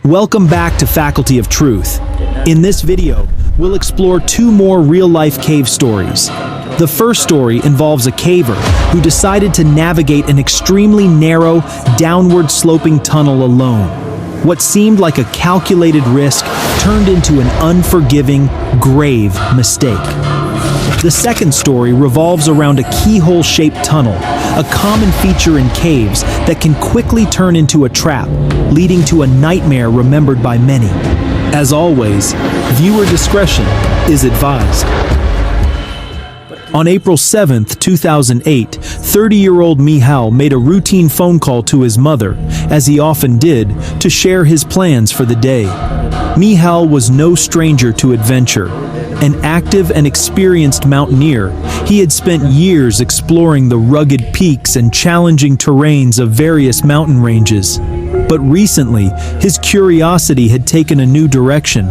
Welcome back to Faculty of Truth. In this video, we'll explore two more real-life cave stories. The first story involves a caver who decided to navigate an extremely narrow, downward-sloping tunnel alone. What seemed like a calculated risk turned into an unforgiving, grave mistake. The second story revolves around a keyhole-shaped tunnel, a common feature in caves that can quickly turn into a trap, leading to a nightmare remembered by many. As always, viewer discretion is advised. On April 7, 2008, 30-year-old Michal made a routine phone call to his mother, as he often did, to share his plans for the day. Michal was no stranger to adventure. An active and experienced mountaineer, he had spent years exploring the rugged peaks and challenging terrains of various mountain ranges. But recently, his curiosity had taken a new direction.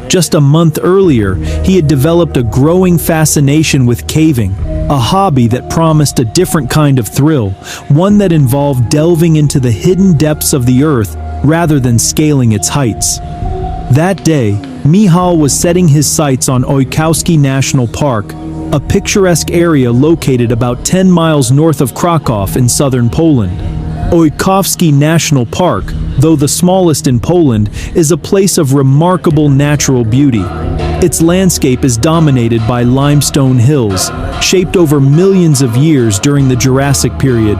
Just a month earlier, he had developed a growing fascination with caving, a hobby that promised a different kind of thrill, one that involved delving into the hidden depths of the earth rather than scaling its heights. That day, Michal was setting his sights on Ojkowski National Park, a picturesque area located about 10 miles north of Kraków in southern Poland. Ojkowski National Park, though the smallest in Poland, is a place of remarkable natural beauty. Its landscape is dominated by limestone hills, shaped over millions of years during the Jurassic period.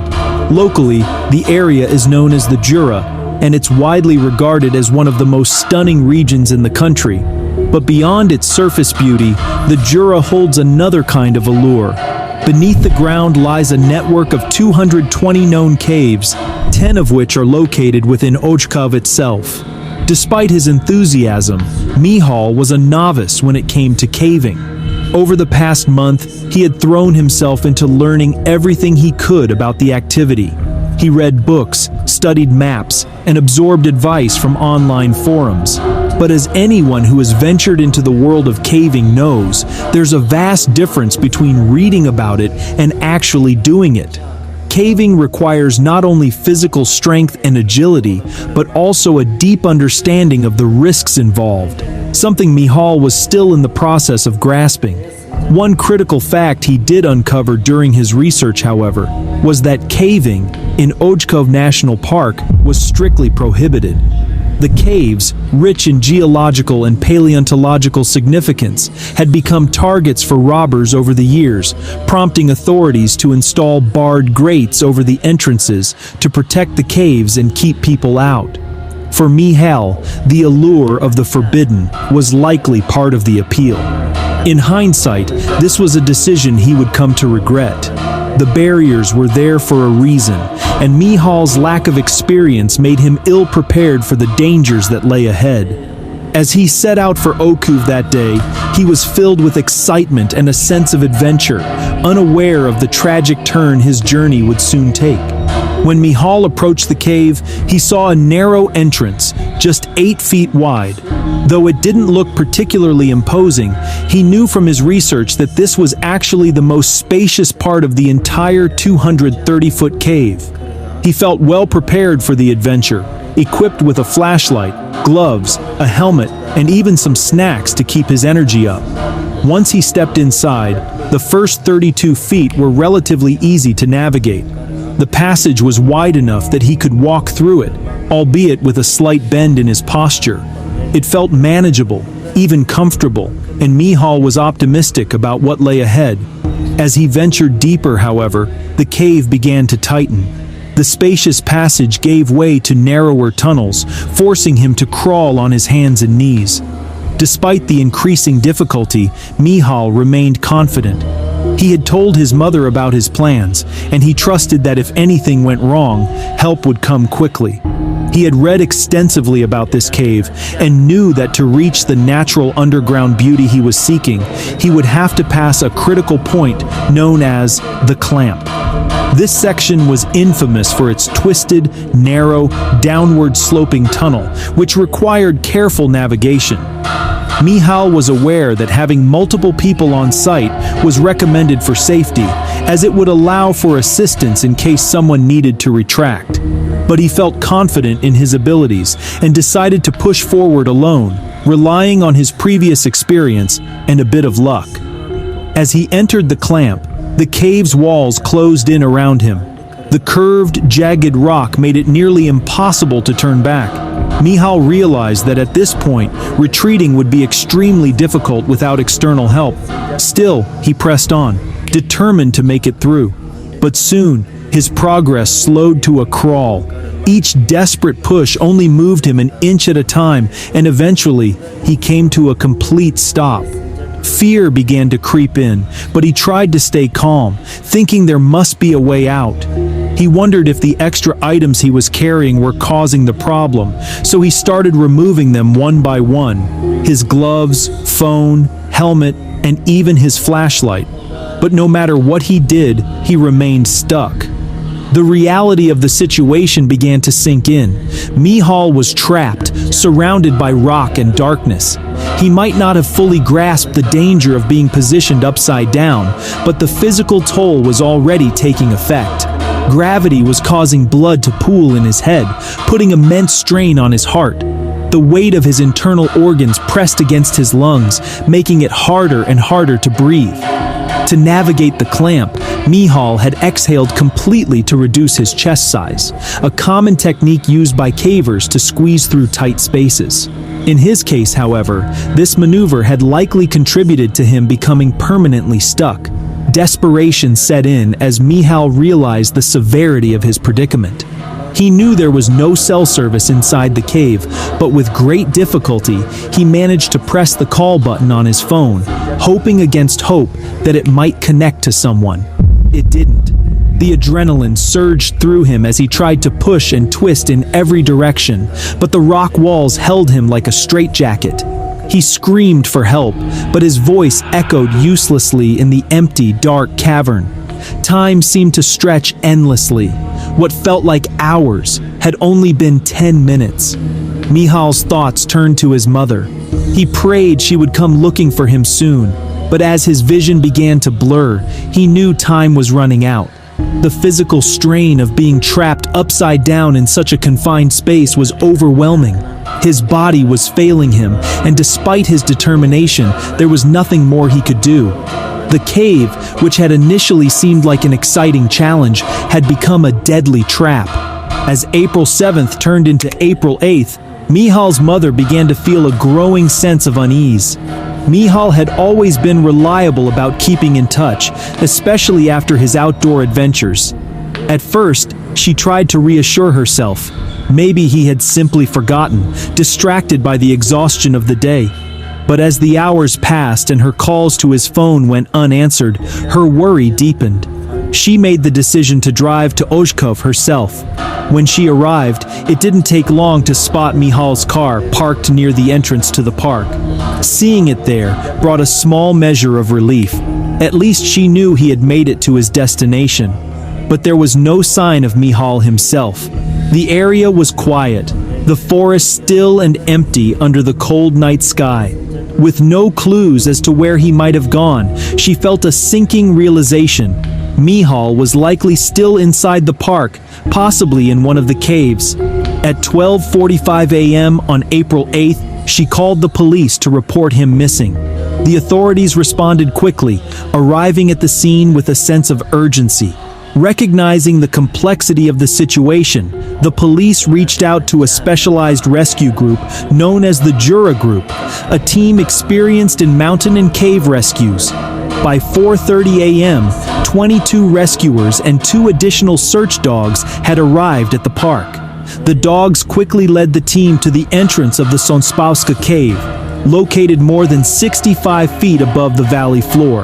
Locally, the area is known as the Jura, and it's widely regarded as one of the most stunning regions in the country. But beyond its surface beauty, the Jura holds another kind of allure. Beneath the ground lies a network of 220 known caves, 10 of which are located within Ojków itself. Despite his enthusiasm, Michal was a novice when it came to caving. Over the past month, he had thrown himself into learning everything he could about the activity. He read books, studied maps, and absorbed advice from online forums. But as anyone who has ventured into the world of caving knows, there's a vast difference between reading about it and actually doing it. Caving requires not only physical strength and agility, but also a deep understanding of the risks involved, something Michal was still in the process of grasping. One critical fact he did uncover during his research, however, was that caving in Ojków National Park was strictly prohibited. The caves, rich in geological and paleontological significance, had become targets for robbers over the years, prompting authorities to install barred grates over the entrances to protect the caves and keep people out. For Michal, the allure of the forbidden was likely part of the appeal. In hindsight, this was a decision he would come to regret. The barriers were there for a reason, and Michal's lack of experience made him ill-prepared for the dangers that lay ahead. As he set out for Ojków that day, he was filled with excitement and a sense of adventure, unaware of the tragic turn his journey would soon take. When Michal approached the cave, he saw a narrow entrance, just 8 feet wide. Though it didn't look particularly imposing, he knew from his research that this was actually the most spacious part of the entire 230-foot cave. He felt well prepared for the adventure, equipped with a flashlight, gloves, a helmet, and even some snacks to keep his energy up. Once he stepped inside, the first 32 feet were relatively easy to navigate. The passage was wide enough that he could walk through it, albeit with a slight bend in his posture. It felt manageable, even comfortable, and Michal was optimistic about what lay ahead. As he ventured deeper, however, the cave began to tighten. The spacious passage gave way to narrower tunnels, forcing him to crawl on his hands and knees. Despite the increasing difficulty, Michal remained confident. He had told his mother about his plans, and he trusted that if anything went wrong, help would come quickly. He had read extensively about this cave and knew that to reach the natural underground beauty he was seeking, he would have to pass a critical point known as the clamp. This section was infamous for its twisted, narrow, downward-sloping tunnel, which required careful navigation. Michal was aware that having multiple people on site was recommended for safety, as it would allow for assistance in case someone needed to retract. But he felt confident in his abilities and decided to push forward alone, relying on his previous experience and a bit of luck. As he entered the clamp, the cave's walls closed in around him. The curved, jagged rock made it nearly impossible to turn back. Michal realized that at this point, retreating would be extremely difficult without external help. Still, he pressed on, determined to make it through. But soon, his progress slowed to a crawl. Each desperate push only moved him an inch at a time, and eventually, he came to a complete stop. Fear began to creep in, but he tried to stay calm, thinking there must be a way out. He wondered if the extra items he was carrying were causing the problem, so he started removing them one by one: his gloves, phone, helmet, and even his flashlight. But no matter what he did, he remained stuck. The reality of the situation began to sink in. Michal was trapped, surrounded by rock and darkness. He might not have fully grasped the danger of being positioned upside down, but the physical toll was already taking effect. Gravity was causing blood to pool in his head, putting immense strain on his heart. The weight of his internal organs pressed against his lungs, making it harder and harder to breathe. To navigate the clamp, Michal had exhaled completely to reduce his chest size, a common technique used by cavers to squeeze through tight spaces. In his case, however, this maneuver had likely contributed to him becoming permanently stuck. Desperation set in as Michal realized the severity of his predicament. He knew there was no cell service inside the cave, but with great difficulty, he managed to press the call button on his phone, hoping against hope that it might connect to someone. It didn't. The adrenaline surged through him as he tried to push and twist in every direction, but the rock walls held him like a straitjacket. He screamed for help, but his voice echoed uselessly in the empty, dark cavern. Time seemed to stretch endlessly. What felt like hours had only been 10 minutes. Michal's thoughts turned to his mother. He prayed she would come looking for him soon, but as his vision began to blur, he knew time was running out. The physical strain of being trapped upside down in such a confined space was overwhelming. His body was failing him, and despite his determination, there was nothing more he could do. The cave, which had initially seemed like an exciting challenge, had become a deadly trap. As April 7th turned into April 8th, Michal's mother began to feel a growing sense of unease. Michal had always been reliable about keeping in touch, especially after his outdoor adventures. At first, she tried to reassure herself. Maybe he had simply forgotten, distracted by the exhaustion of the day. But as the hours passed and her calls to his phone went unanswered, her worry deepened. She made the decision to drive to Ozhkov herself. When she arrived, it didn't take long to spot Michal's car parked near the entrance to the park. Seeing it there brought a small measure of relief. At least she knew he had made it to his destination. But there was no sign of Michal himself. The area was quiet, the forest still and empty under the cold night sky. With no clues as to where he might have gone, she felt a sinking realization. Michal was likely still inside the park, possibly in one of the caves. At 12:45 a.m. on April 8th, she called the police to report him missing. The authorities responded quickly, arriving at the scene with a sense of urgency. Recognizing the complexity of the situation, the police reached out to a specialized rescue group known as the Jura Group, a team experienced in mountain and cave rescues. By 4:30 a.m., 22 rescuers and 2 additional search dogs had arrived at the park. The dogs quickly led the team to the entrance of the Sonspauska cave, located more than 65 feet above the valley floor.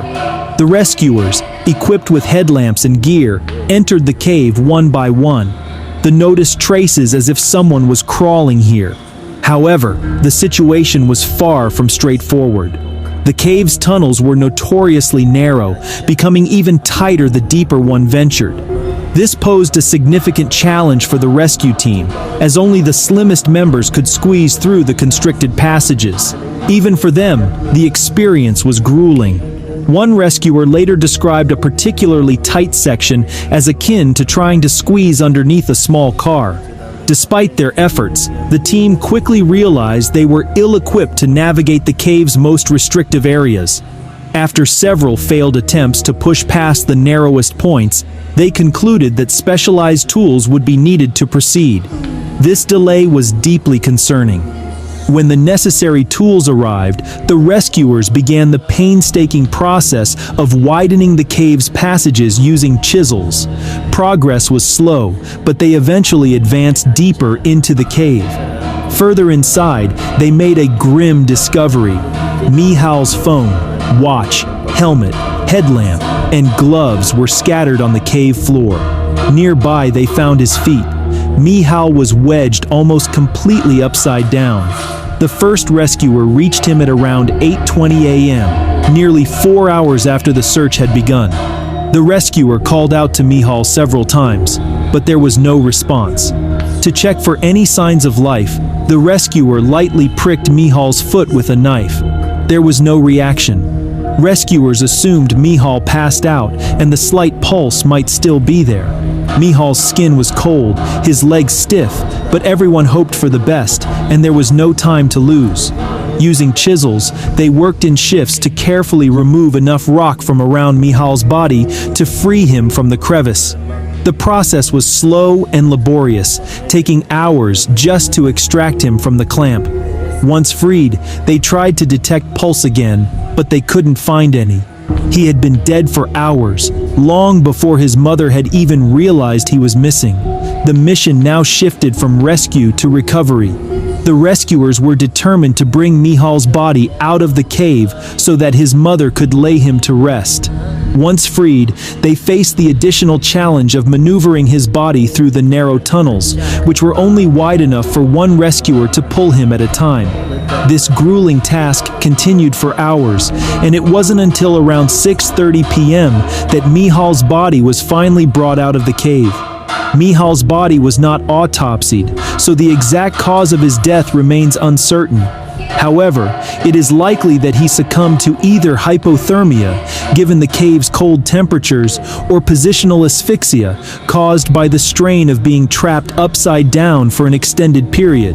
The rescuers, equipped with headlamps and gear, entered the cave one by one. They noticed traces as if someone was crawling here. However, the situation was far from straightforward. The cave's tunnels were notoriously narrow, becoming even tighter the deeper one ventured. This posed a significant challenge for the rescue team, as only the slimmest members could squeeze through the constricted passages. Even for them, the experience was grueling. One rescuer later described a particularly tight section as akin to trying to squeeze underneath a small car. Despite their efforts, the team quickly realized they were ill-equipped to navigate the cave's most restrictive areas. After several failed attempts to push past the narrowest points, they concluded that specialized tools would be needed to proceed. This delay was deeply concerning. When the necessary tools arrived, the rescuers began the painstaking process of widening the cave's passages using chisels. Progress was slow, but they eventually advanced deeper into the cave. Further inside, they made a grim discovery. Mihal's phone, watch, helmet, headlamp, and gloves were scattered on the cave floor. Nearby, they found his feet. Mihal was wedged almost completely upside down. The first rescuer reached him at around 8:20 a.m., nearly 4 hours after the search had begun. The rescuer called out to Mihal several times, but there was no response. To check for any signs of life, the rescuer lightly pricked Mihal's foot with a knife. There was no reaction. Rescuers assumed Mihal passed out and the slight pulse might still be there. Mihal's skin was cold, his legs stiff, but everyone hoped for the best, and there was no time to lose. Using chisels, they worked in shifts to carefully remove enough rock from around Mihal's body to free him from the crevice. The process was slow and laborious, taking hours just to extract him from the clamp. Once freed, they tried to detect pulse again, but they couldn't find any. He had been dead for hours, long before his mother had even realized he was missing. The mission now shifted from rescue to recovery. The rescuers were determined to bring Mihal's body out of the cave so that his mother could lay him to rest. Once freed, they faced the additional challenge of maneuvering his body through the narrow tunnels, which were only wide enough for one rescuer to pull him at a time. This grueling task continued for hours, and it wasn't until around 6:30 p.m. that Mihal's body was finally brought out of the cave. Mihal's body was not autopsied, so the exact cause of his death remains uncertain. However, it is likely that he succumbed to either hypothermia, given the cave's cold temperatures, or positional asphyxia, caused by the strain of being trapped upside down for an extended period.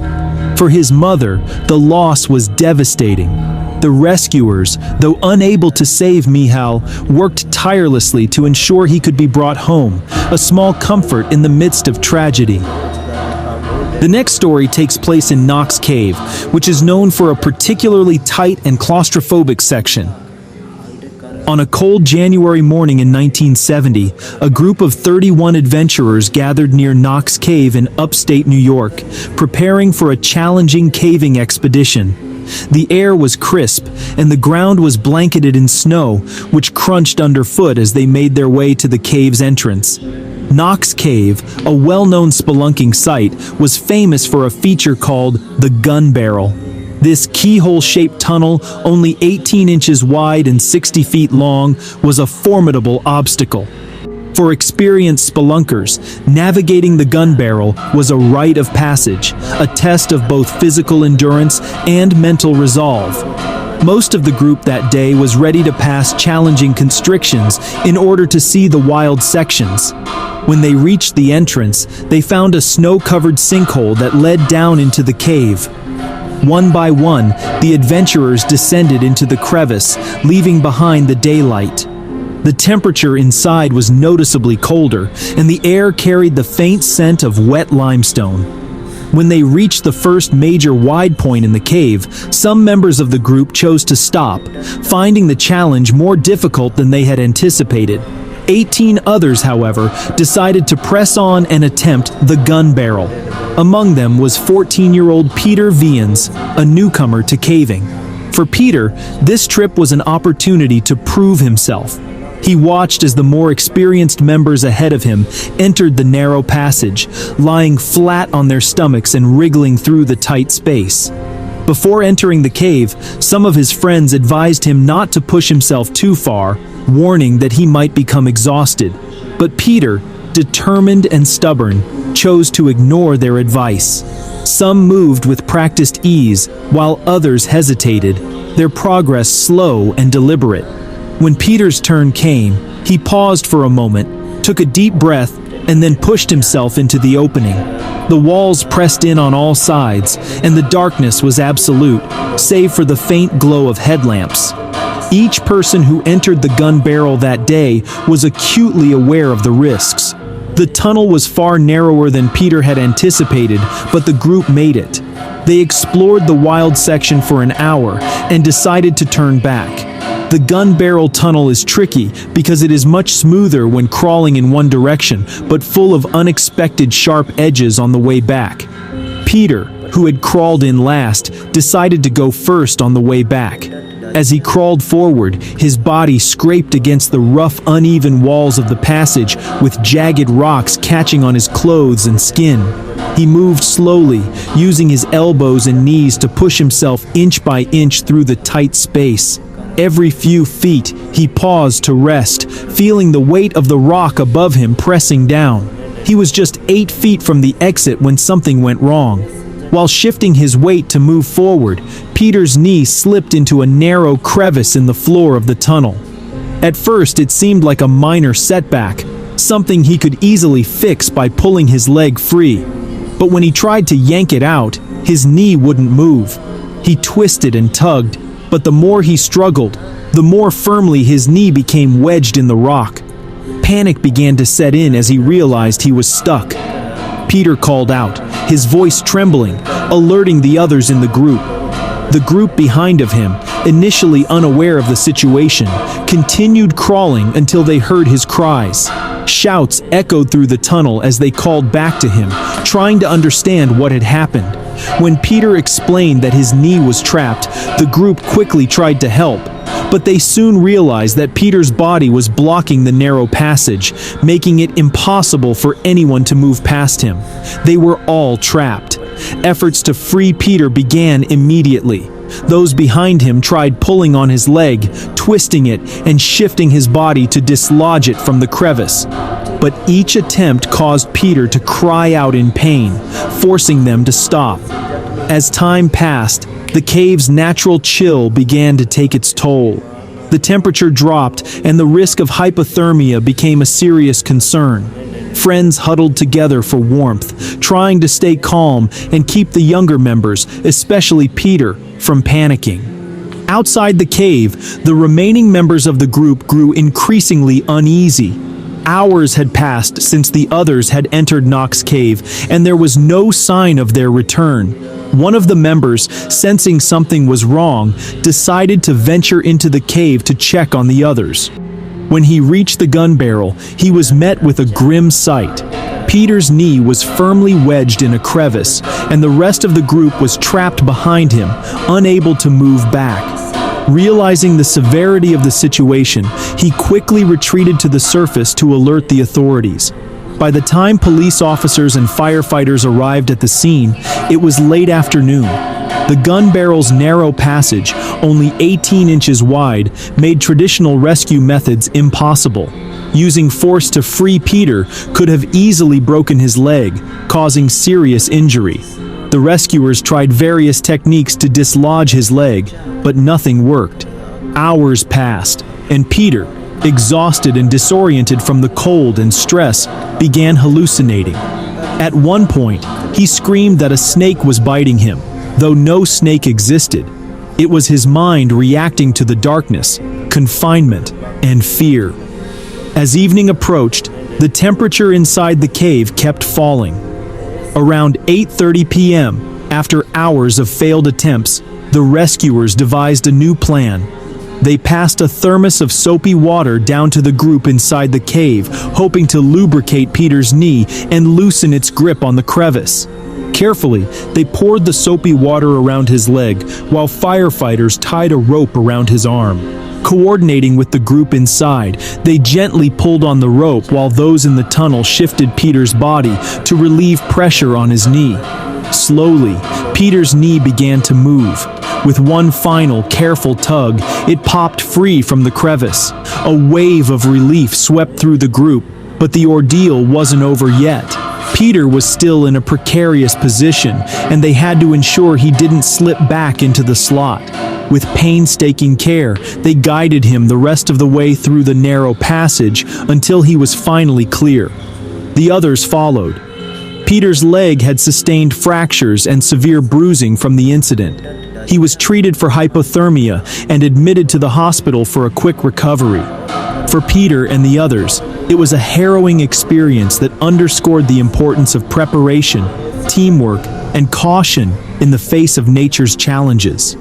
For his mother, the loss was devastating. The rescuers, though unable to save Mihal, worked tirelessly to ensure he could be brought home, a small comfort in the midst of tragedy. The next story takes place in Knox Cave, which is known for a particularly tight and claustrophobic section. On a cold January morning in 1970, a group of 31 adventurers gathered near Knox Cave in upstate New York, preparing for a challenging caving expedition. The air was crisp, and the ground was blanketed in snow, which crunched underfoot as they made their way to the cave's entrance. Knox Cave, a well-known spelunking site, was famous for a feature called the gun barrel. This keyhole-shaped tunnel, only 18 inches wide and 60 feet long, was a formidable obstacle. For experienced spelunkers, navigating the gun barrel was a rite of passage, a test of both physical endurance and mental resolve. Most of the group that day was ready to pass challenging constrictions in order to see the wild sections. When they reached the entrance, they found a snow-covered sinkhole that led down into the cave. One by one, the adventurers descended into the crevice, leaving behind the daylight. The temperature inside was noticeably colder, and the air carried the faint scent of wet limestone. When they reached the first major wide point in the cave, some members of the group chose to stop, finding the challenge more difficult than they had anticipated. 18 others, however, decided to press on and attempt the gun barrel. Among them was 14-year-old Peter Vians, a newcomer to caving. For Peter, this trip was an opportunity to prove himself. He watched as the more experienced members ahead of him entered the narrow passage, lying flat on their stomachs and wriggling through the tight space. Before entering the cave, some of his friends advised him not to push himself too far, warning that he might become exhausted. But Peter, determined and stubborn, chose to ignore their advice. Some moved with practiced ease, while others hesitated, their progress slow and deliberate. When Peter's turn came, he paused for a moment, took a deep breath, and then pushed himself into the opening. The walls pressed in on all sides, and the darkness was absolute, save for the faint glow of headlamps. Each person who entered the gun barrel that day was acutely aware of the risks. The tunnel was far narrower than Peter had anticipated, but the group made it. They explored the wild section for an hour and decided to turn back. The gun barrel tunnel is tricky because it is much smoother when crawling in one direction, but full of unexpected sharp edges on the way back. Peter, who had crawled in last, decided to go first on the way back. As he crawled forward, his body scraped against the rough, uneven walls of the passage, with jagged rocks catching on his clothes and skin. He moved slowly, using his elbows and knees to push himself inch by inch through the tight space. Every few feet, he paused to rest, feeling the weight of the rock above him pressing down. He was just 8 feet from the exit when something went wrong. While shifting his weight to move forward, Peter's knee slipped into a narrow crevice in the floor of the tunnel. At first, it seemed like a minor setback, something he could easily fix by pulling his leg free. But when he tried to yank it out, his knee wouldn't move. He twisted and tugged, but the more he struggled, the more firmly his knee became wedged in the rock. Panic began to set in as he realized he was stuck. Peter called out, his voice trembling, alerting the others in the group. The group behind of him, initially unaware of the situation, continued crawling until they heard his cries. Shouts echoed through the tunnel as they called back to him, trying to understand what had happened. When Peter explained that his knee was trapped, the group quickly tried to help. But they soon realized that Peter's body was blocking the narrow passage, making it impossible for anyone to move past him. They were all trapped. Efforts to free Peter began immediately. Those behind him tried pulling on his leg, twisting it, and shifting his body to dislodge it from the crevice. But each attempt caused Peter to cry out in pain, forcing them to stop. As time passed, the cave's natural chill began to take its toll. The temperature dropped, and the risk of hypothermia became a serious concern. Friends huddled together for warmth, trying to stay calm and keep the younger members, especially Peter, from panicking. Outside the cave, the remaining members of the group grew increasingly uneasy. Hours had passed since the others had entered Knox Cave, and there was no sign of their return. One of the members, sensing something was wrong, decided to venture into the cave to check on the others. When he reached the gun barrel, he was met with a grim sight. Peter's knee was firmly wedged in a crevice, and the rest of the group was trapped behind him, unable to move back. Realizing the severity of the situation, he quickly retreated to the surface to alert the authorities. By the time police officers and firefighters arrived at the scene, it was late afternoon. The gun barrel's narrow passage, only 18 inches wide, made traditional rescue methods impossible. Using force to free Peter could have easily broken his leg, causing serious injury. The rescuers tried various techniques to dislodge his leg, but nothing worked. Hours passed, and Peter, exhausted and disoriented from the cold and stress, began hallucinating. At one point, he screamed that a snake was biting him, though no snake existed. It was his mind reacting to the darkness, confinement, and fear. As evening approached, the temperature inside the cave kept falling. Around 8:30 p.m., after hours of failed attempts, the rescuers devised a new plan. They passed a thermos of soapy water down to the group inside the cave, hoping to lubricate Peter's knee and loosen its grip on the crevice. Carefully, they poured the soapy water around his leg, while firefighters tied a rope around his arm. Coordinating with the group inside, they gently pulled on the rope while those in the tunnel shifted Peter's body to relieve pressure on his knee. Slowly, Peter's knee began to move. With one final, careful tug, it popped free from the crevice. A wave of relief swept through the group. But the ordeal wasn't over yet. Peter was still in a precarious position, and they had to ensure he didn't slip back into the slot. With painstaking care, they guided him the rest of the way through the narrow passage until he was finally clear. The others followed. Peter's leg had sustained fractures and severe bruising from the incident. He was treated for hypothermia and admitted to the hospital for a quick recovery. For Peter and the others, it was a harrowing experience that underscored the importance of preparation, teamwork, and caution in the face of nature's challenges.